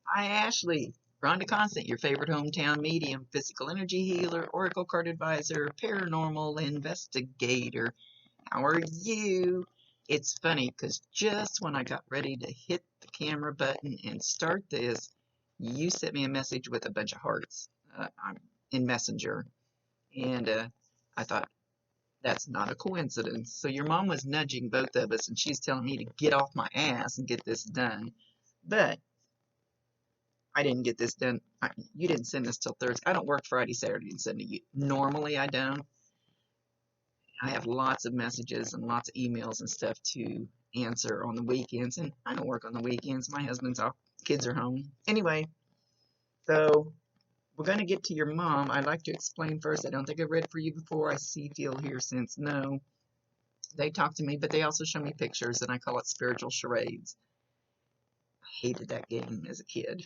Hi, Ashley. Rhonda Constant, your favorite hometown medium, physical energy healer, oracle card advisor, paranormal investigator. How are you? It's funny because just when I got ready to hit the camera button and start this, you sent me a message with a bunch of hearts in Messenger. And I thought, that's not a coincidence. So your mom was nudging both of us, and she's telling me to get off my ass and get this done. But I didn't get this done. You didn't send this till Thursday. I don't work Friday, Saturday, and Sunday. Normally, I don't. I have lots of messages and lots of emails and stuff to answer on the weekends, and I don't work on the weekends. My husband's off, kids are home. Anyway, so we're going to get to your mom. I'd like to explain first. I don't think I've read for you before. I see, feel, hear, sense, know. They talk to me, but they also show me pictures, and I call it spiritual charades. I hated that game as a kid,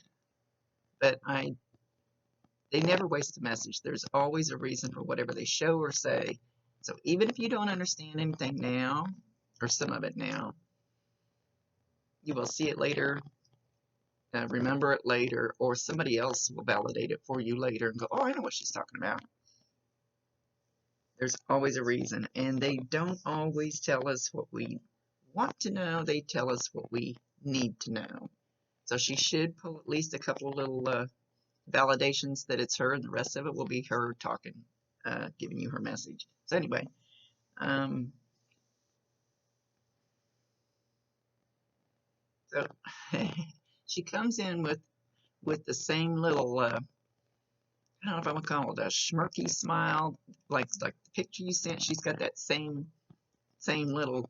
but they never waste a message. There's always a reason for whatever they show or say. So even if you don't understand anything now, or some of it now, you will see it later, remember it later, or somebody else will validate it for you later and go, oh, I know what she's talking about. There's always a reason, and they don't always tell us what we want to know. They tell us what we need to know. So she should pull at least a couple little validations that it's her, and the rest of it will be her talking, giving you her message. So anyway, um, so she comes in with the same little, I don't know if I want to call it a smirky smile, like the picture you sent. She's got that same little,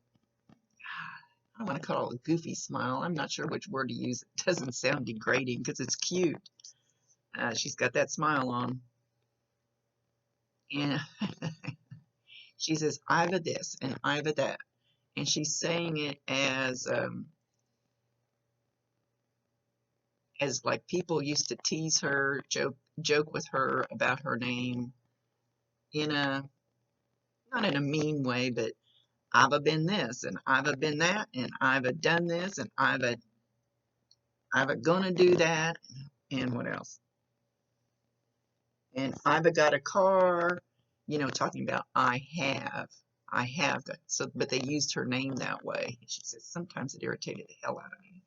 I don't want to call it a goofy smile. I'm not sure which word to use. It doesn't sound degrading because it's cute. She's got that smile on, and she says, I've a this and I've a that. And she's saying it as like people used to tease her, joke with her about her name in a, not in a mean way, but I've a been this and I've a been that and I've a done this and I've a gonna do that, and what else? And I've a got a car, talking about I have got, so, but they used her name that way. She says sometimes it irritated the hell out of me.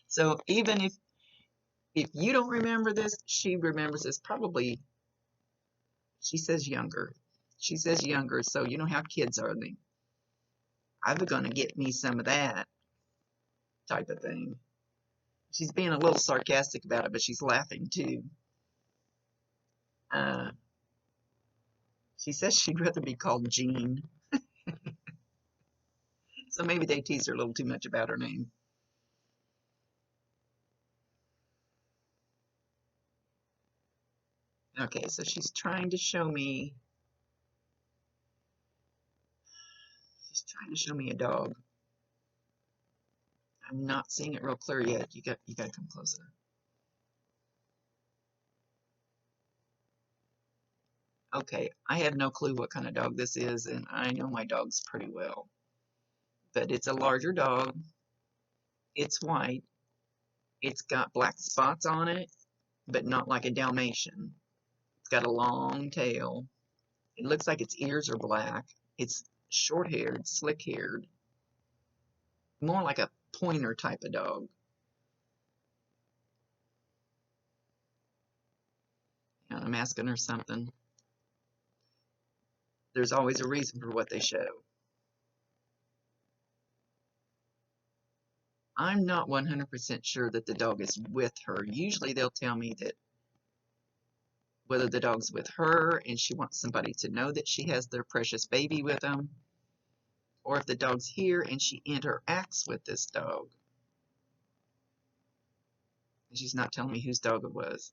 So even if you don't remember this, she remembers this. Probably, she says younger. She says younger, so you know how kids are. I'm gonna get me some of that type of thing. She's being a little sarcastic about it, but she's laughing too. Uh, she says she'd rather be called Jean, so maybe they tease her a little too much about her name. Okay, so she's trying to show me. She's trying to show me a dog. I'm not seeing it real clear yet. You got to come closer. Okay, I have no clue what kind of dog this is, and I know my dogs pretty well. But it's a larger dog. It's white. It's got black spots on it, but not like a Dalmatian. It's got a long tail. It looks like its ears are black. It's short-haired, slick-haired, more like a pointer type of dog. And I'm asking her something. There's always a reason for what they show. I'm not 100% sure that the dog is with her. Usually they'll tell me that whether the dog's with her and she wants somebody to know that she has their precious baby with them, or if the dog's here and she interacts with this dog. And she's not telling me whose dog it was.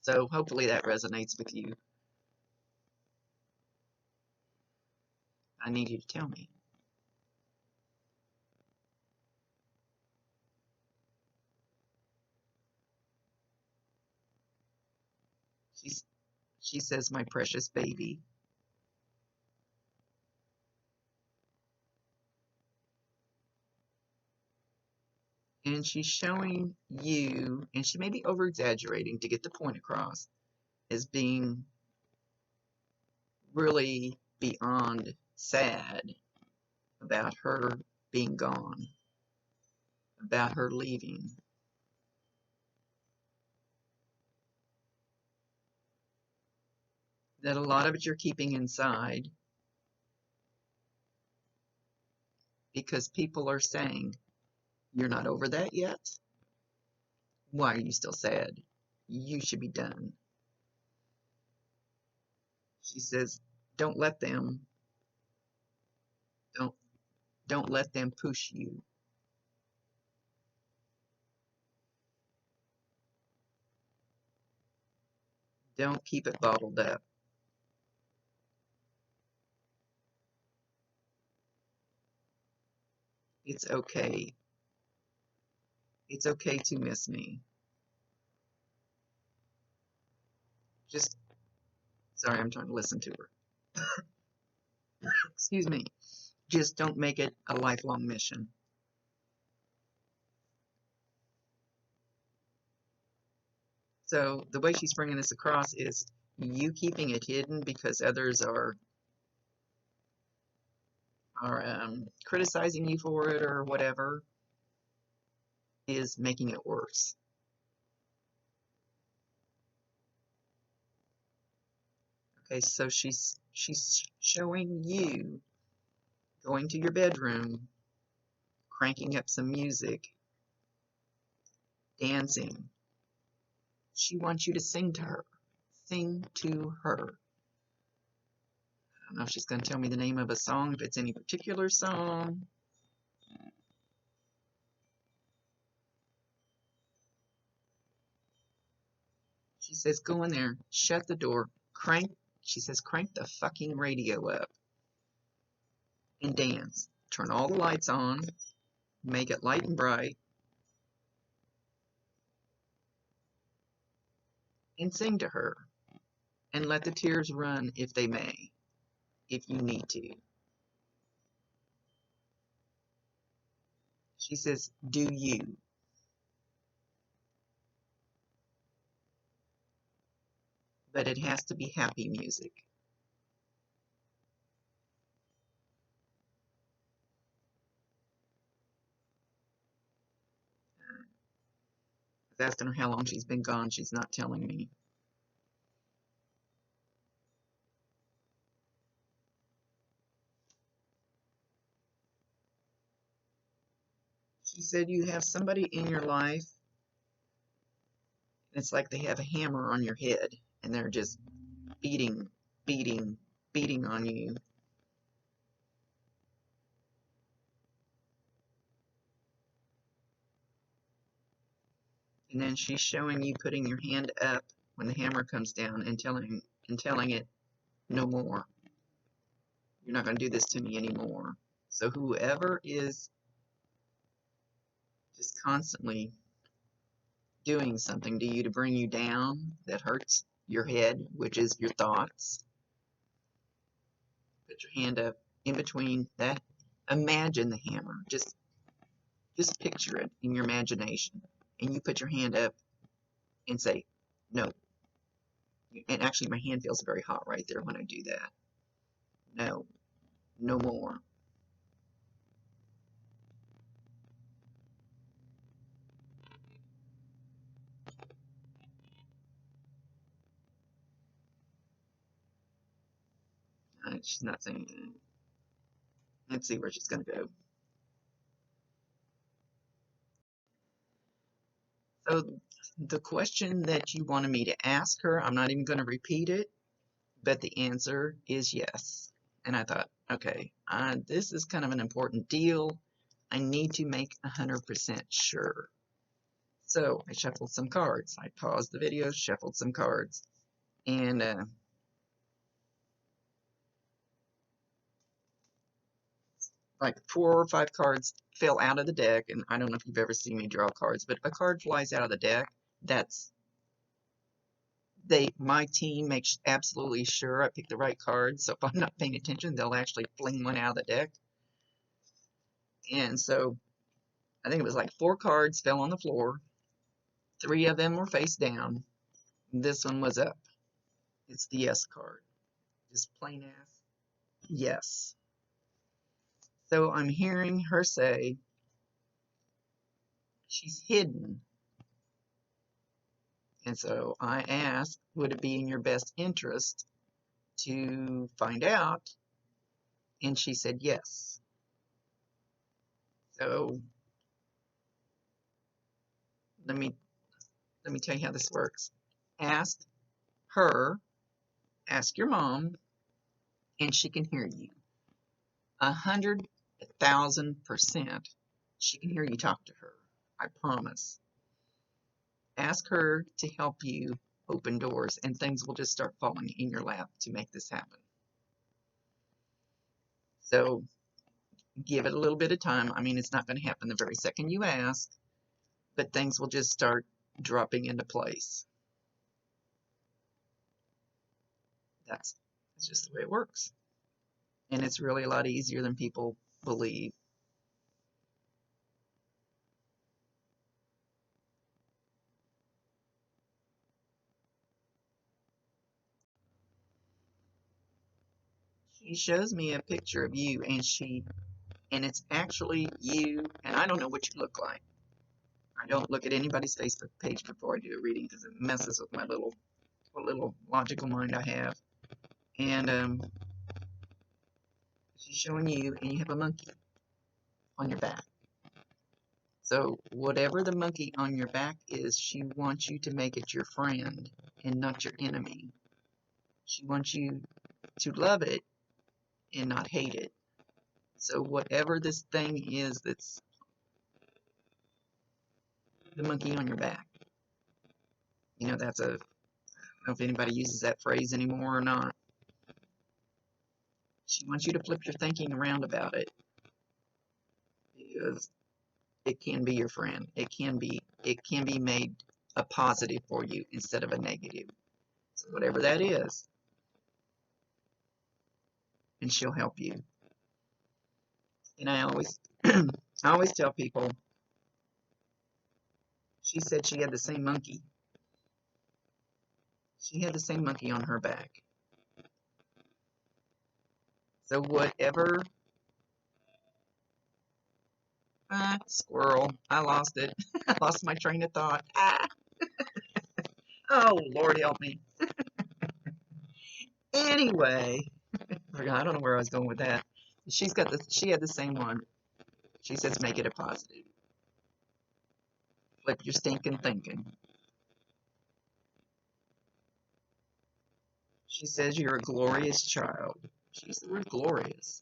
So hopefully that resonates with you. I need you to tell me. She says, my precious baby. And she's showing you, and she may be over exaggerating to get the point across, as being really beyond sad about her being gone, about her leaving. That a lot of it you're keeping inside because people are saying, "You're not over that yet? Why are you still sad? You should be done." She says, "Don't let them, don't, don't let them push you. Don't keep it bottled up. It's okay. It's okay to miss me. Just," sorry, I'm trying to listen to her. Excuse me. "Just don't make it a lifelong mission." So the way she's bringing this across is you keeping it hidden because others are criticizing you for it or whatever is making it worse. Okay, so she's showing you going to your bedroom, cranking up some music, dancing. She wants you to sing to her. Sing to her. I don't know if she's going to tell me the name of a song, if it's any particular song. She says, "Go in there, shut the door, she says, "crank the fucking radio up and dance. Turn all the lights on, make it light and bright, and sing to her. And let the tears run if they may, if you need to." She says, "Do you." But it has to be happy music. I was asking her how long she's been gone. She's not telling me. She said you have somebody in your life, and it's like they have a hammer on your head, and they're just beating, beating, beating on you. And then she's showing you putting your hand up when the hammer comes down and telling it, "No more. You're not going to do this to me anymore." So whoever is just constantly doing something to you to bring you down that hurts your head, which is your thoughts, put your hand up in between that. Imagine the hammer. Just picture it in your imagination. And you put your hand up and say, "No." And actually, my hand feels very hot right there when I do that. "No, no more." She's not saying anything. Let's see where she's going to go. So the question that you wanted me to ask her, I'm not even going to repeat it, but the answer is yes. And I thought, okay, this is kind of an important deal. I need to make 100% sure. So I shuffled some cards. I paused the video, shuffled some cards, and like 4 or 5 cards fell out of the deck. And I don't know if you've ever seen me draw cards, but if a card flies out of the deck, that's my team makes absolutely sure I pick the right card. So if I'm not paying attention, they'll actually fling one out of the deck. And so I think it was like 4 cards fell on the floor. 3 of them were face down. This one was up. It's the yes card. Just plain ass yes. So I'm hearing her say she's hidden. And so I asked, would it be in your best interest to find out? And she said yes. So let me tell you how this works. Ask her, ask your mom, and she can hear you. 100,000% she can hear you talk to her. I promise. Ask her to help you open doors, and things will just start falling in your lap to make this happen. So give it a little bit of time. I mean, it's not going to happen the very second you ask, but things will just start dropping into place. That's just the way it works. And it's really a lot easier than people believe. She shows me a picture of you, and it's actually you, and I don't know what you look like. I don't look at anybody's Facebook page before I do a reading because it messes with my little logical mind I have. And she's showing you, and you have a monkey on your back. So whatever the monkey on your back is, she wants you to make it your friend and not your enemy. She wants you to love it and not hate it. So whatever this thing is that's the monkey on your back, you know, that's a, I don't know if anybody uses that phrase anymore or not. She wants you to flip your thinking around about it, because it can be your friend. It can be made a positive for you instead of a negative. So whatever that is, and she'll help you. And I always tell people, she said she had the same monkey. She had the same monkey on her back. So whatever, squirrel, I lost it. I lost my train of thought. Oh, Lord help me. Anyway, I don't know where I was going with that. She had the same one. She says make it a positive. Flip your stinking thinking. She says you're a glorious child. She used the word glorious.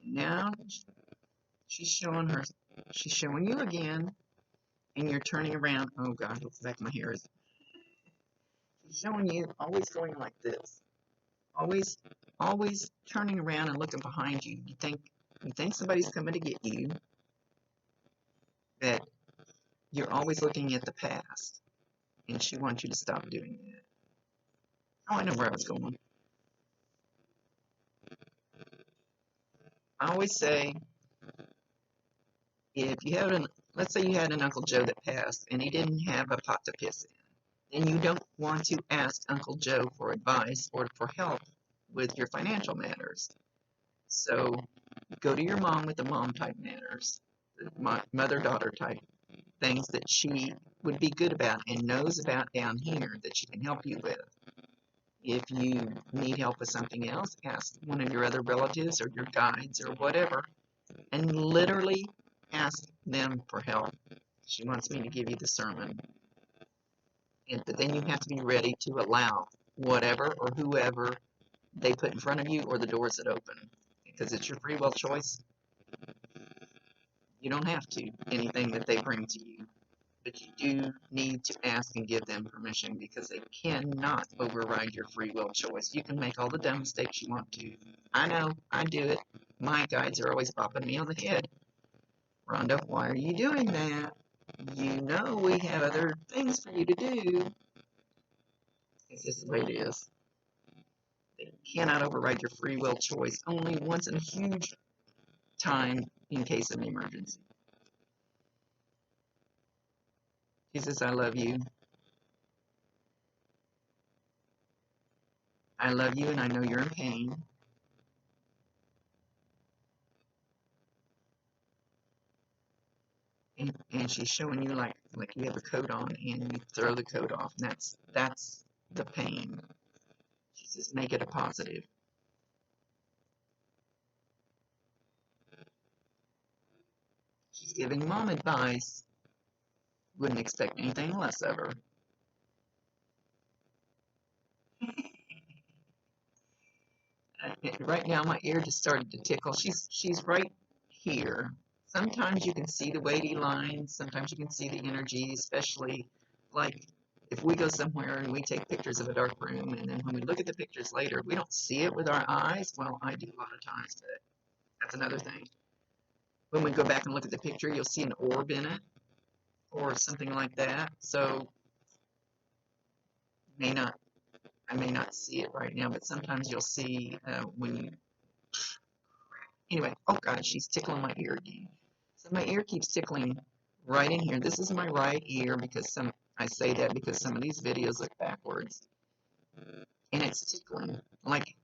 Now she's showing you again, and you're turning around. Oh God, what's the back of my hair is. She's showing you always going like this. Always turning around and looking behind you. You think somebody's coming to get you, that you're always looking at the past, and she wants you to stop doing that. Oh, I know where I was going. I always say, if you have let's say you had an Uncle Joe that passed, and he didn't have a pot to piss in, then you don't want to ask Uncle Joe for advice or for help with your financial matters. So go to your mom with the mom type matters, the mother-daughter type things that she would be good about and knows about down here that she can help you with. If you need help with something else, ask one of your other relatives or your guides or whatever, and literally ask them for help. She wants me to give you the sermon. But then you have to be ready to allow whatever or whoever they put in front of you or the doors that open, because it's your free will choice. You don't have to, anything that they bring to you, but you do need to ask and give them permission, because they cannot override your free will choice. You can make all the dumb mistakes you want to. I know, I do it. My guides are always popping me on the head. Rhonda, why are you doing that? You know we have other things for you to do. It's just the way it is. They cannot override your free will choice, only once in a huge time in case of an emergency. Jesus, I love you. I love you and I know you're in pain. And she's showing you like you have a coat on and you throw the coat off, and that's the pain. She says make it a positive. She's giving mom advice. Wouldn't expect anything less of her. Right now my ear just started to tickle. She's right here. Sometimes you can see the weighty lines, sometimes you can see the energy, especially like if we go somewhere and we take pictures of a dark room, and then when we look at the pictures later, we don't see it with our eyes. Well, I do a lot of times, but that's another thing. When we go back and look at the picture, you'll see an orb in it or something like that. So I may not see it right now, but sometimes you'll see when you. Anyway, oh God, she's tickling my ear again. So my ear keeps tickling right in here. This is my right ear because I say that because some of these videos look backwards, and it's tickling like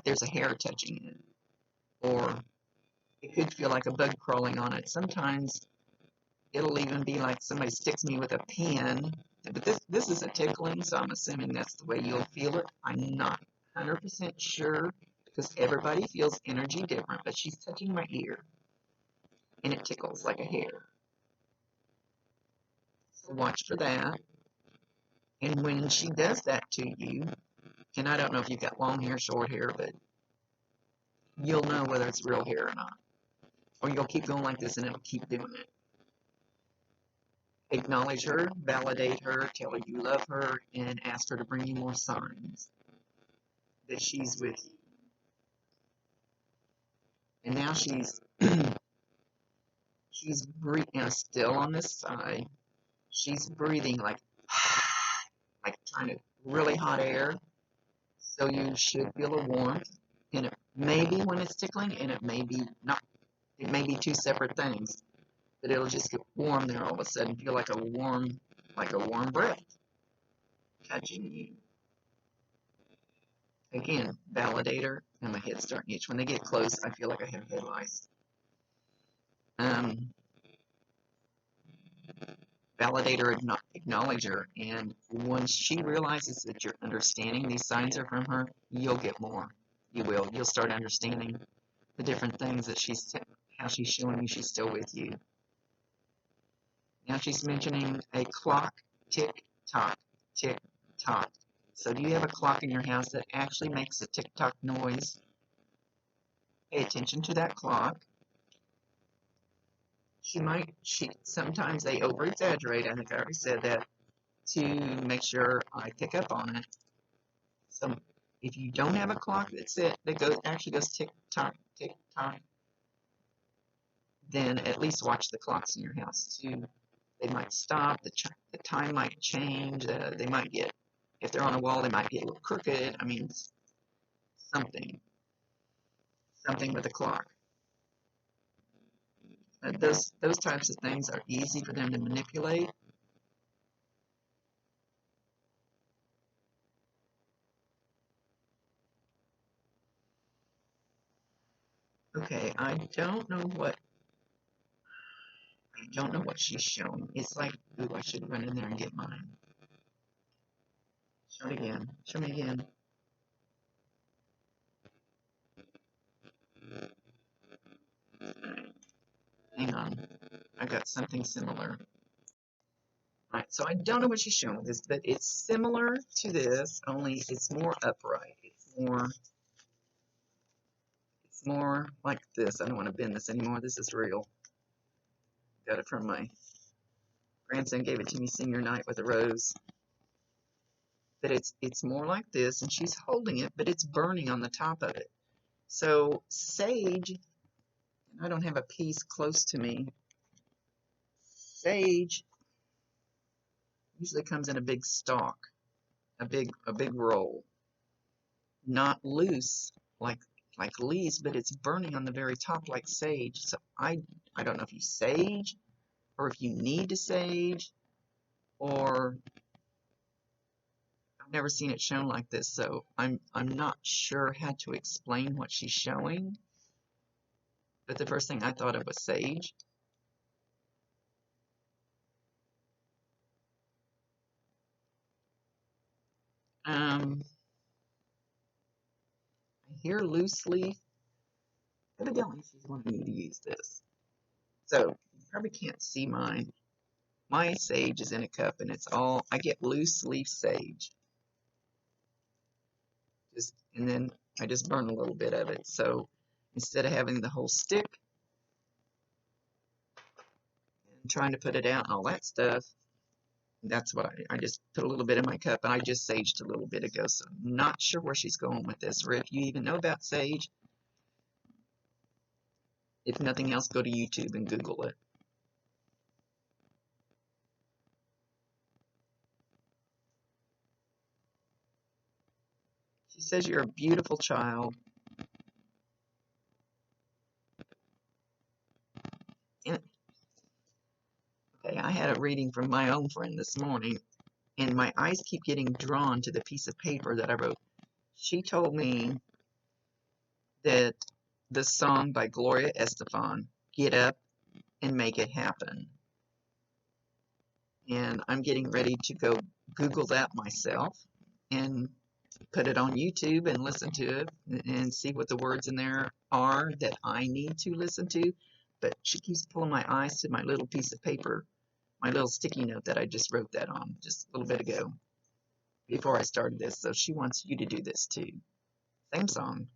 there's a hair touching it, or it could feel like a bug crawling on it. Sometimes it'll even be like somebody sticks me with a pin. But this is a tickling, so I'm assuming that's the way you'll feel it. I'm not 100% sure because everybody feels energy different, but she's touching my ear and it tickles like a hair. So watch for that. And when she does that to you, and I don't know if you've got long hair, short hair, but you'll know whether it's real hair or not. Or you'll keep going like this and it'll keep doing it. Acknowledge her, validate her, tell her you love her, and ask her to bring you more signs that she's with you. And now she's breathing, now still on this side, she's breathing like trying to really hot air. So you should feel a warmth, and it may be when it's tickling, and it may be not. It may be two separate things, but it'll just get warm there all of a sudden. Feel like a warm breath touching you. Again, validator, and my head's starting to itch. When they get close, I feel like I have head lice. Validator, acknowledger, and once she realizes that you're understanding these signs are from her, you'll get more. You will. You'll start understanding the different things that how she's showing you she's still with you. Now she's mentioning a clock, tick tock, tick tock. So do you have a clock in your house that actually makes a tick tock noise? Pay attention to that clock. Sometimes they over exaggerate. I think I already said that, to make sure I pick up on it. So if you don't have a clock that actually goes tick tock, then at least watch the clocks in your house too. They might stop. The time might change. They might get, if they're on a wall, they might get a little crooked. I mean, something with the clock. Those types of things are easy for them to manipulate. Okay, I don't know what she's showing. It's like, ooh, I should run in there and get mine. Show it again. Show me again. Hang on. I got something similar. Alright, so I don't know what she's showing this, but it's similar to this, only it's more upright. It's more like this. I don't want to bend this anymore. This is real. Got it from my grandson, gave it to me senior night with a rose. But it's more like this, and she's holding it, but it's burning on the top of it. So sage, I don't have a piece close to me. Sage usually comes in a big stalk. a big roll, not loose like leaves, but it's burning on the very top like sage. So I don't know if you sage or if you need to sage, or I've never seen it shown like this, so I'm not sure how to explain what she's showing. But the first thing I thought of was sage. I hear loose leaf. Evidently, she's wanting me to use this. So you probably can't see mine. My sage is in a cup, and it's all I get loose leaf sage. And then I just burn a little bit of it. So instead of having the whole stick and trying to put it out and all that stuff, that's what I just put a little bit in my cup, and I just saged a little bit ago. So I'm not sure where she's going with this, or if you even know about sage. If nothing else, go to YouTube and Google it. She says you're a beautiful child. And, okay, I had a reading from my own friend this morning, and my eyes keep getting drawn to the piece of paper that I wrote. She told me that the song by Gloria Estefan, Get Up and Make It Happen. And I'm getting ready to go Google that myself and put it on YouTube and listen to it and see what the words in there are that I need to listen to. But she keeps pulling my eyes to my little piece of paper, my little sticky note that I just wrote that on just a little bit ago before I started this. So she wants you to do this too. Same song.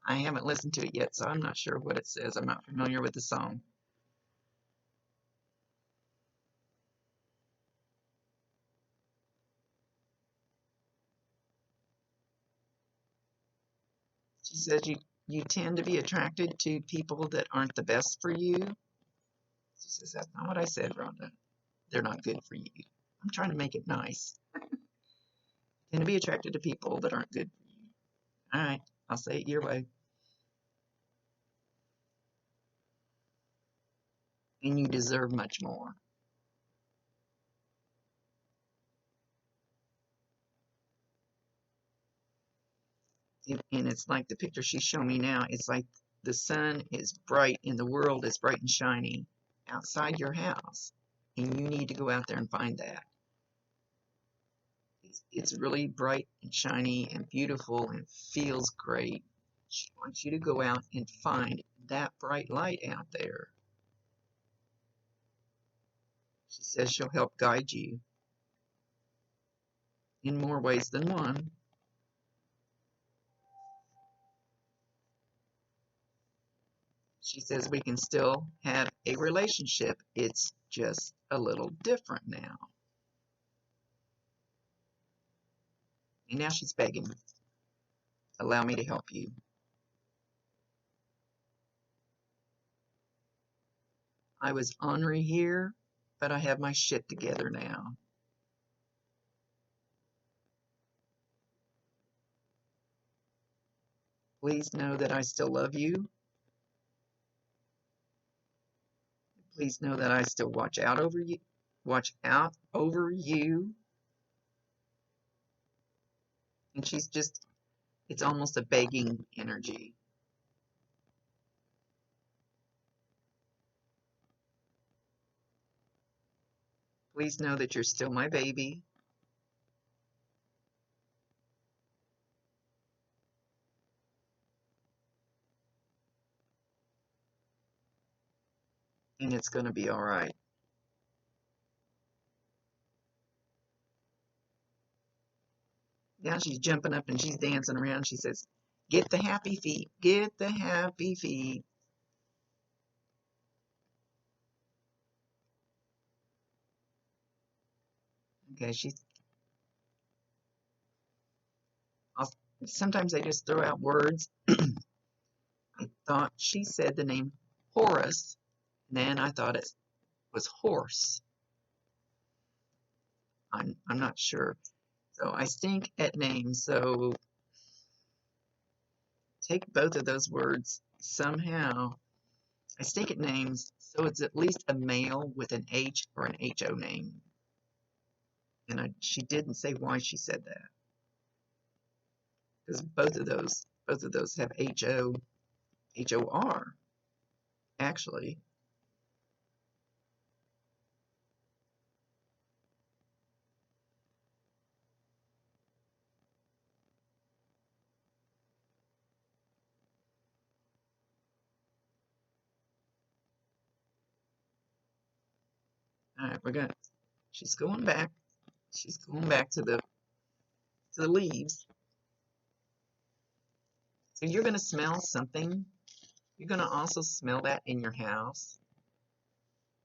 I haven't listened to it yet, so I'm not sure what it says. I'm not familiar with the song. She says you tend to be attracted to people that aren't the best for you. She says, that's not what I said, Rhonda. They're not good for you. I'm trying to make it nice. Tend to be attracted to people that aren't good for you. All right, I'll say it your way. And you deserve much more. And it's like the picture she's showing me now. It's like the sun is bright and the world is bright and shiny outside your house. And you need to go out there and find that. It's really bright and shiny and beautiful and feels great. She wants you to go out and find that bright light out there. She says she'll help guide you in more ways than one. She says we can still have a relationship. It's just a little different now. And now she's begging, allow me to help you. I was ornery here, but I have my shit together now. Please know that I still love you. Please know that I still watch out over you. Watch out over you. And she's just, it's almost a begging energy. Please know that you're still my baby. And it's going to be all right. Now she's jumping up and she's dancing around. She says, get the happy feet. Get the happy feet. Okay, sometimes I just throw out words. I thought she said the name Horace, and then I thought it was horse. I'm not sure. So I stink at names. So take both of those words somehow. I stink at names, so it's at least a male with an H or an HO name. And she didn't say why she said that, because both of those have HOR actually. All right, she's going back. She's going back to the leaves. So you're going to smell something. You're going to also smell that in your house.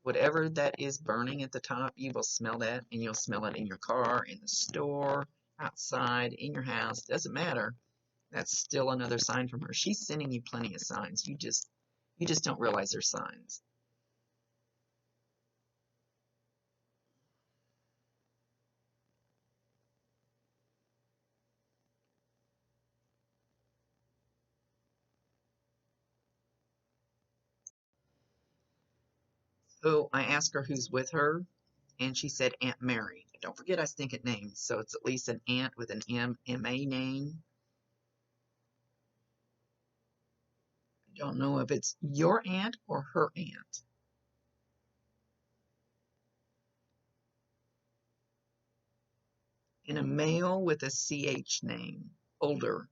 Whatever that is burning at the top, you will smell that, and you'll smell it in your car, in the store, outside, in your house. Doesn't matter. That's still another sign from her. She's sending you plenty of signs. You just don't realize they're signs. So I asked her who's with her, and she said Aunt Mary. Don't forget I stink at names, so it's at least an aunt with an M-A name. I don't know if it's your aunt or her aunt. And a male with a CH name, older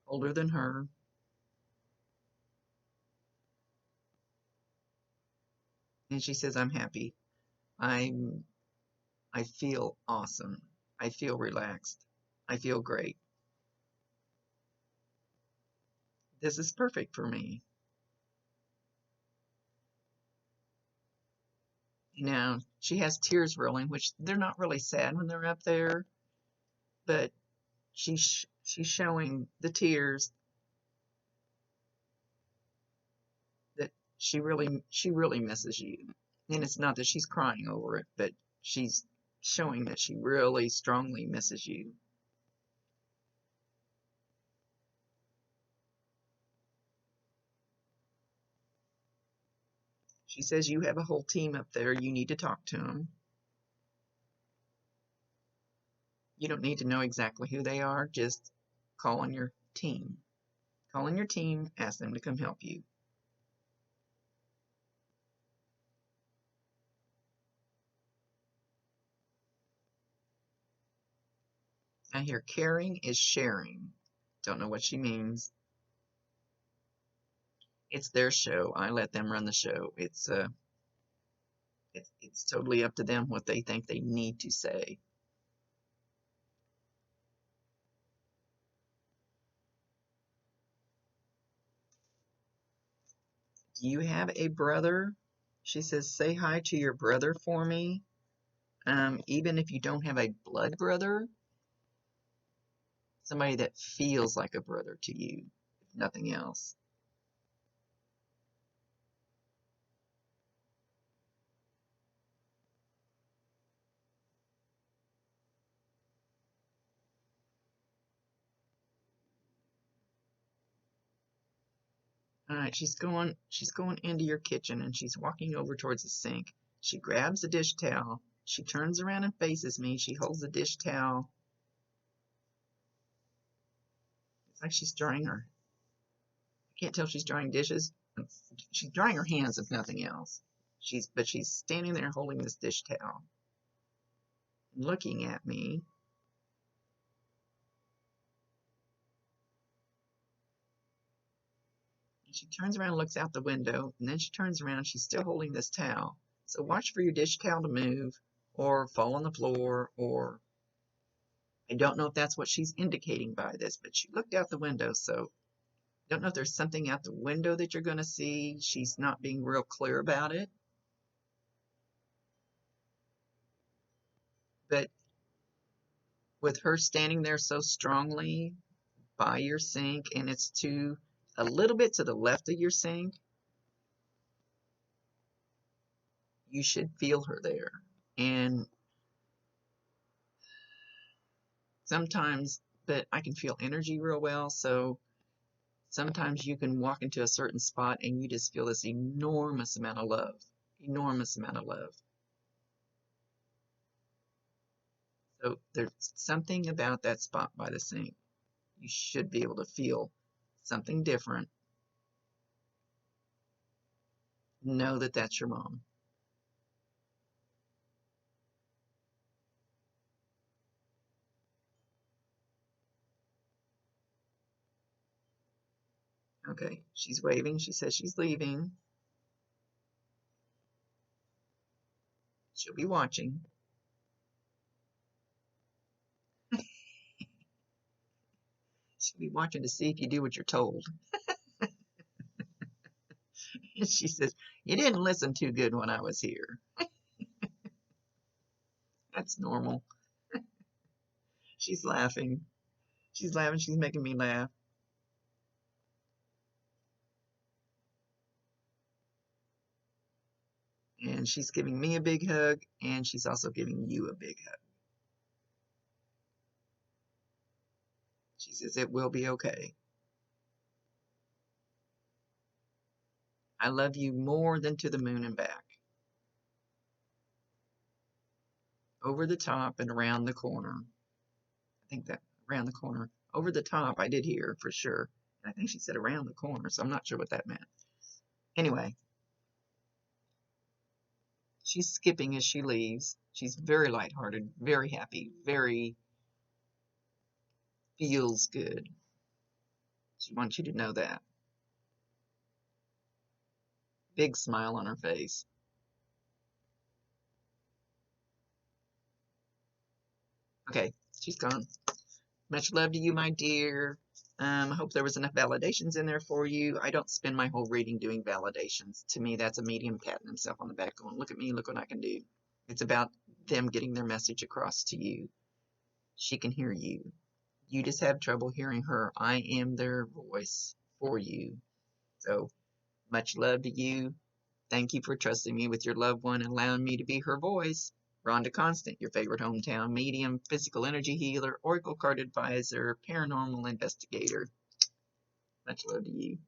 than her. And she says, I'm happy. I feel awesome. I feel relaxed. I feel great. This is perfect for me. Now, she has tears rolling, which they're not really sad when they're up there, but she's showing the tears that she really misses you. And it's not that she's crying over it, but she's showing that she really strongly misses you. She says you have a whole team up there. You need to talk to them. You don't need to know exactly who they are. Just call on your team. Call on your team. Ask them to come help you. I hear caring is sharing. Don't know what she means. It's their show. I let them run the show. It's totally up to them what they think they need to say. Do you have a brother? She says, say hi to your brother for me. Even if you don't have a blood brother, somebody that feels like a brother to you, if nothing else. All right, she's going into your kitchen, and she's walking over towards the sink. She grabs a dish towel. She turns around and faces me. She holds the dish towel. It's like she's drying her. I can't tell if she's drying dishes. She's drying her hands, if nothing else. She's standing there holding this dish towel, looking at me. She turns around and looks out the window, and then she turns around. She's still holding this towel. So watch for your dish towel to move or fall on the floor, or I don't know if that's what she's indicating by this, but she looked out the window, so I don't know if there's something out the window that you're going to see. She's not being real clear about it. But with her standing there so strongly by your sink, and it's a little bit to the left of your sink, you should feel her there. And sometimes, but I can feel energy real well. So sometimes you can walk into a certain spot and you just feel this enormous amount of love, enormous amount of love. So there's something about that spot by the sink. You should be able to feel something different. Know that that's your mom. Okay, she's waving. She says she's leaving. She'll be watching. She'll be watching to see if you do what you're told. She says, you didn't listen too good when I was here. That's normal. She's laughing. She's laughing. She's making me laugh. And she's giving me a big hug, and she's also giving you a big hug. She says, it will be okay. I love you more than to the moon and back. Over the top and around the corner. I think that around the corner. Over the top, I did hear for sure. And I think she said around the corner, so I'm not sure what that meant. Anyway, she's skipping as she leaves. She's very lighthearted, very happy, very feels good. She wants you to know that. Big smile on her face. Okay, she's gone. Much love to you, my dear. I hope there was enough validations in there for you. I don't spend my whole reading doing validations. To me, that's a medium patting himself on the back going, look at me, look what I can do. It's about them getting their message across to you. She can hear you. You just have trouble hearing her. I am their voice for you. So much love to you. Thank you for trusting me with your loved one and allowing me to be her voice. Rhonda Constant, your favorite hometown medium, physical energy healer, oracle card advisor, paranormal investigator. Much love to you.